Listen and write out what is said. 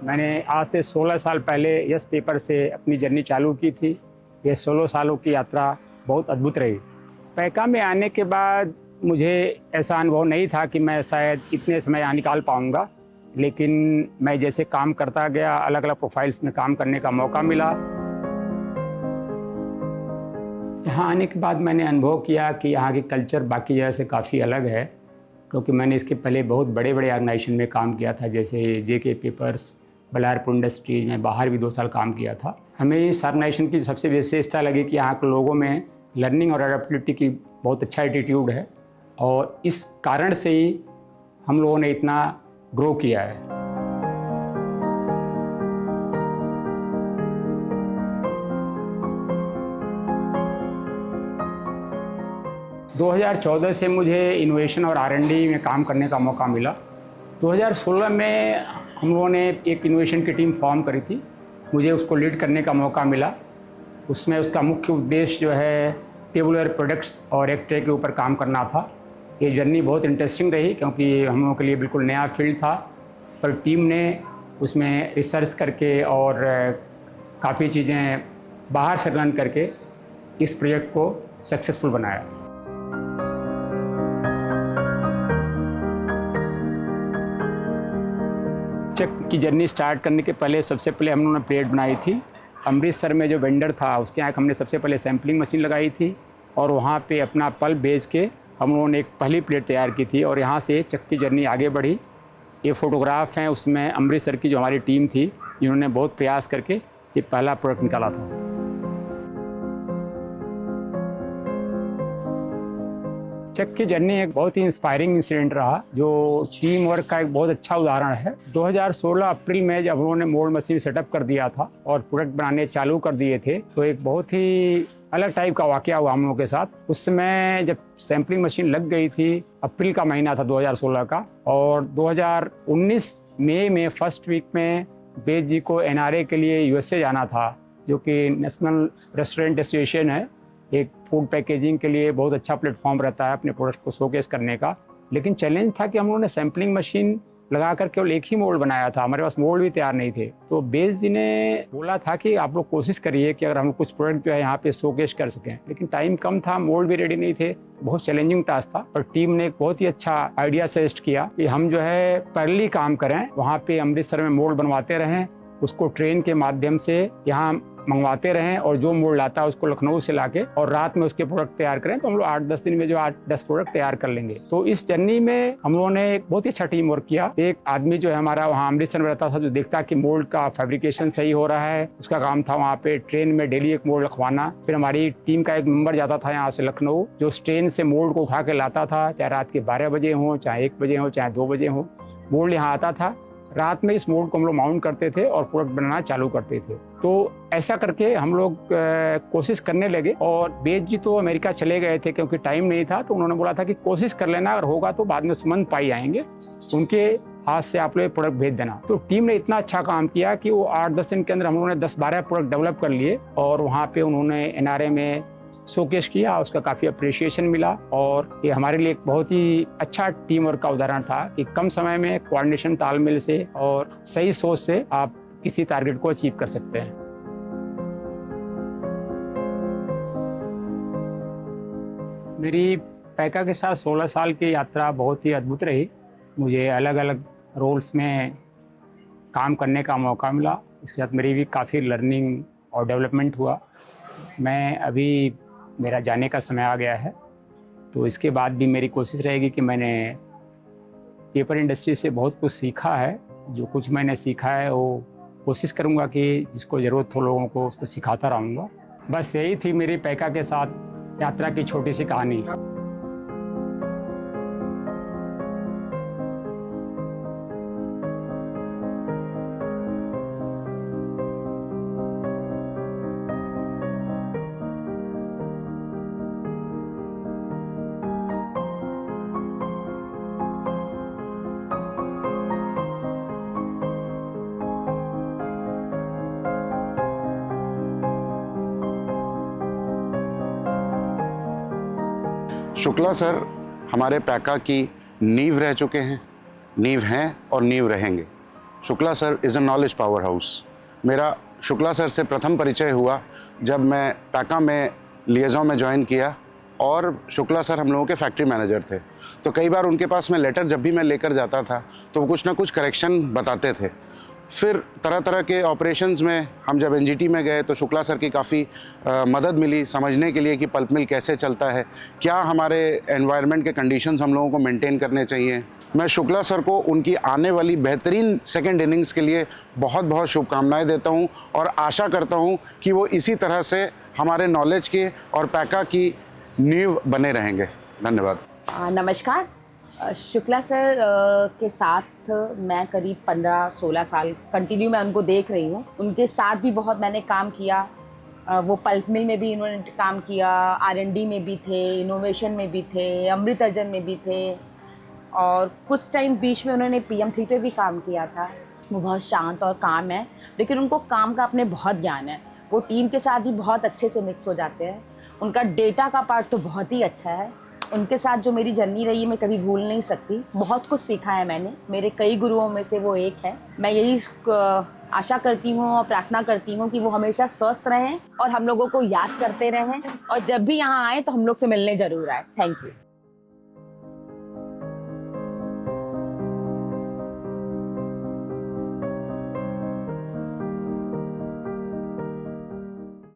मैंने आज से 16 साल पहले यस पेपर से अपनी जर्नी चालू की थी। ये 16 सालों की यात्रा बहुत अद्भुत रही। पैका में आने के बाद मुझे ऐसा अनुभव नहीं था कि मैं शायद इतने समय यहाँ निकाल पाऊँगा, लेकिन मैं जैसे काम करता गया, अलग अलग प्रोफाइल्स में काम करने का मौका मिला। यहाँ आने के बाद मैंने अनुभव किया कि यहाँ की कल्चर बाकी जगह से काफ़ी अलग है, क्योंकि मैंने इसके पहले बहुत बड़े बड़े ऑर्गेनाइजेशन में काम किया था, जैसे जेके पेपर्स, बल्लारपुर इंडस्ट्रीज में बाहर भी 2 साल काम किया था। हमें इस ऑर्गेनाइजेशन की सबसे विशेषता लगी कि यहाँ के लोगों में लर्निंग और अडेप्टिबिलिटी की बहुत अच्छा एटीट्यूड है, और इस कारण से ही हम लोगों ने इतना ग्रो किया है। 2014 से मुझे इनोवेशन और R&D में काम करने का मौका मिला। 2016 में हम लोगों ने एक इनोवेशन की टीम फॉर्म करी थी, मुझे उसको लीड करने का मौका मिला। उसमें उसका मुख्य उद्देश्य जो है टेबलवेयर प्रोडक्ट्स और एक ट्रे के ऊपर काम करना था। ये जर्नी बहुत इंटरेस्टिंग रही, क्योंकि हम लोगों के लिए बिल्कुल नया फील्ड था, पर टीम ने उसमें रिसर्च करके और काफ़ी चीज़ें बाहर से लर्न करके इस प्रोजेक्ट को सक्सेसफुल बनाया। चक की जर्नी स्टार्ट करने के पहले सबसे पहले हम लोगों ने प्लेट बनाई थी। अमृतसर में जो वेंडर था उसके यहाँ हमने सबसे पहले सैम्पलिंग मशीन लगाई थी, और वहाँ पे अपना पल्प बेच के हम लोगों ने एक पहली प्लेट तैयार की थी, और यहाँ से चक की जर्नी आगे बढ़ी। ये फ़ोटोग्राफ हैं, उसमें अमृतसर की जो हमारी टीम थी, जिन्होंने बहुत प्रयास करके ये पहला प्रोडक्ट निकाला था। चक की जर्नी एक बहुत ही इंस्पायरिंग इंसिडेंट रहा, जो टीम वर्क का एक बहुत अच्छा उदाहरण है। 2016 अप्रैल में जब उन्होंने मोल्ड मशीन सेटअप कर दिया था और प्रोडक्ट बनाने चालू कर दिए थे, तो एक बहुत ही अलग टाइप का वाकया हुआ हम लोगों के साथ। उस समय जब सैम्पलिंग मशीन लग गई थी, अप्रैल का महीना था 2016 का, और 2019 मई में फर्स्ट वीक में बेज जी को NRA के लिए USA जाना था, जो कि नेशनल रेस्टोरेंट एसोसिएशन है। एक फूड पैकेजिंग के लिए बहुत अच्छा प्लेटफॉर्म रहता है अपने प्रोडक्ट को शोकेस करने का। लेकिन चैलेंज था कि हम लोगों ने सैम्पलिंग मशीन लगा कर केवल एक ही मोल्ड बनाया था, हमारे पास मोल्ड भी तैयार नहीं थे। तो बेस जी ने बोला था कि आप लोग कोशिश करिए कि अगर हम कुछ प्रोडक्ट जो है यहाँ पे शोकेस कर सकें, लेकिन टाइम कम था, मोल्ड भी रेडी नहीं थे, बहुत चैलेंजिंग टास्क था। पर टीम ने एक बहुत ही अच्छा आइडिया सजेस्ट किया कि हम जो है पैरेलली काम करें, वहाँ पे अमृतसर में मोल्ड बनवाते रहें, उसको ट्रेन के माध्यम से यहाँ मंगवाते रहें, और जो मोल्ड लाता है उसको लखनऊ से लाके और रात में उसके प्रोडक्ट तैयार करें, तो हम लोग 8-10 दिन में जो 8-10 प्रोडक्ट तैयार कर लेंगे। तो इस जर्नी में हम लोगों ने एक बहुत ही अच्छा टीम वर्क किया। एक आदमी जो है हमारा वहाँ अमृतसर में रहता था, जो देखता कि मोल्ड का फैब्रिकेशन सही हो रहा है, उसका काम था वहाँ पे ट्रेन में डेली एक मोल्ड रखवाना। फिर हमारी टीम का एक मेंबर जाता था यहाँ से लखनऊ, जो ट्रेन से मोल्ड को उठा के लाता था, चाहे रात के 12 बजे हो, चाहे 1 बजे हो, चाहे 2 बजे हो, मोल्ड यहाँ आता था। रात में इस मोल्ड को हम लोग माउंट करते थे और प्रोडक्ट बनाना चालू करते थे। तो ऐसा करके हम लोग कोशिश करने लगे, और बेज जी तो अमेरिका चले गए थे क्योंकि टाइम नहीं था, तो उन्होंने बोला था कि कोशिश कर लेना, अगर होगा तो बाद में सुमंत पाई आएंगे, उनके हाथ से आप लोग प्रोडक्ट भेज देना। तो टीम ने इतना अच्छा काम किया कि वो 8-10 दिन के अंदर हम लोगों ने 10-12 प्रोडक्ट डेवलप कर लिए, और वहाँ पे उन्होंने NRA में शोकेस किया, उसका काफ़ी अप्रिशिएशन मिला। और ये हमारे लिए एक बहुत ही अच्छा टीम वर्क का उदाहरण था कि कम समय में कोऑर्डिनेशन, तालमेल से और सही सोच से आप किसी टारगेट को अचीव कर सकते हैं। मेरी पैका के साथ 16 साल की यात्रा बहुत ही अद्भुत रही। मुझे अलग अलग रोल्स में काम करने का मौका मिला। इसके साथ मेरी भी काफ़ी लर्निंग और डेवलपमेंट हुआ। मैं अभी मेरा जाने का समय आ गया है, तो इसके बाद भी मेरी कोशिश रहेगी कि मैंने पेपर इंडस्ट्री से बहुत कुछ सीखा है। जो कुछ मैंने सीखा है वो कोशिश करूँगा कि जिसको ज़रूरत हो लोगों को उसको सिखाता रहूँगा। बस यही थी मेरी पैका के साथ यात्रा की छोटी सी कहानी। शुक्ला सर हमारे पैका की नींव रह चुके हैं, नींव हैं और नींव रहेंगे। Shukla sir is a knowledge power house. मेरा शुक्ला सर से प्रथम परिचय हुआ जब मैं पैका में लिएज़ों में ज्वाइन किया और शुक्ला सर हम लोगों के फैक्ट्री मैनेजर थे। तो कई बार उनके पास मैं लेटर जब भी मैं लेकर जाता था तो वो कुछ ना कुछ करेक्शन बताते थे। फिर तरह तरह के ऑपरेशंस में हम जब एनजीटी में गए तो शुक्ला सर की काफ़ी मदद मिली समझने के लिए कि पल्प मिल कैसे चलता है, क्या हमारे एनवायरनमेंट के कंडीशंस हम लोगों को मेंटेन करने चाहिए। मैं शुक्ला सर को उनकी आने वाली बेहतरीन सेकंड इनिंग्स के लिए बहुत बहुत शुभकामनाएं देता हूं और आशा करता हूं कि वो इसी तरह से हमारे नॉलेज के और पैका की नींव बने रहेंगे। धन्यवाद। नमस्कार। शुक्ला सर के साथ मैं करीब 15-16 साल कंटिन्यू मैं उनको देख रही हूँ। उनके साथ भी बहुत मैंने काम किया। वो पल्प मिल में भी इन्होंने काम किया, R&D में भी थे, इनोवेशन में भी थे, अमृत अर्जन में भी थे और कुछ टाइम बीच में उन्होंने PM3 पे भी काम किया था। वो बहुत शांत और काम है, लेकिन उनको काम का अपने बहुत ज्ञान है। वो टीम के साथ भी बहुत अच्छे से मिक्स हो जाते हैं। उनका डेटा का पार्ट तो बहुत ही अच्छा है। उनके साथ जो मेरी जर्नी रही है मैं कभी भूल नहीं सकती। बहुत कुछ सीखा है मैंने, मेरे कई गुरुओं में से वो एक है। मैं यही आशा करती हूँ और प्रार्थना करती हूँ कि वो हमेशा स्वस्थ रहें और हम लोगों को याद करते रहें और जब भी यहाँ आए तो हम लोग से मिलने ज़रूर आए। Thank you.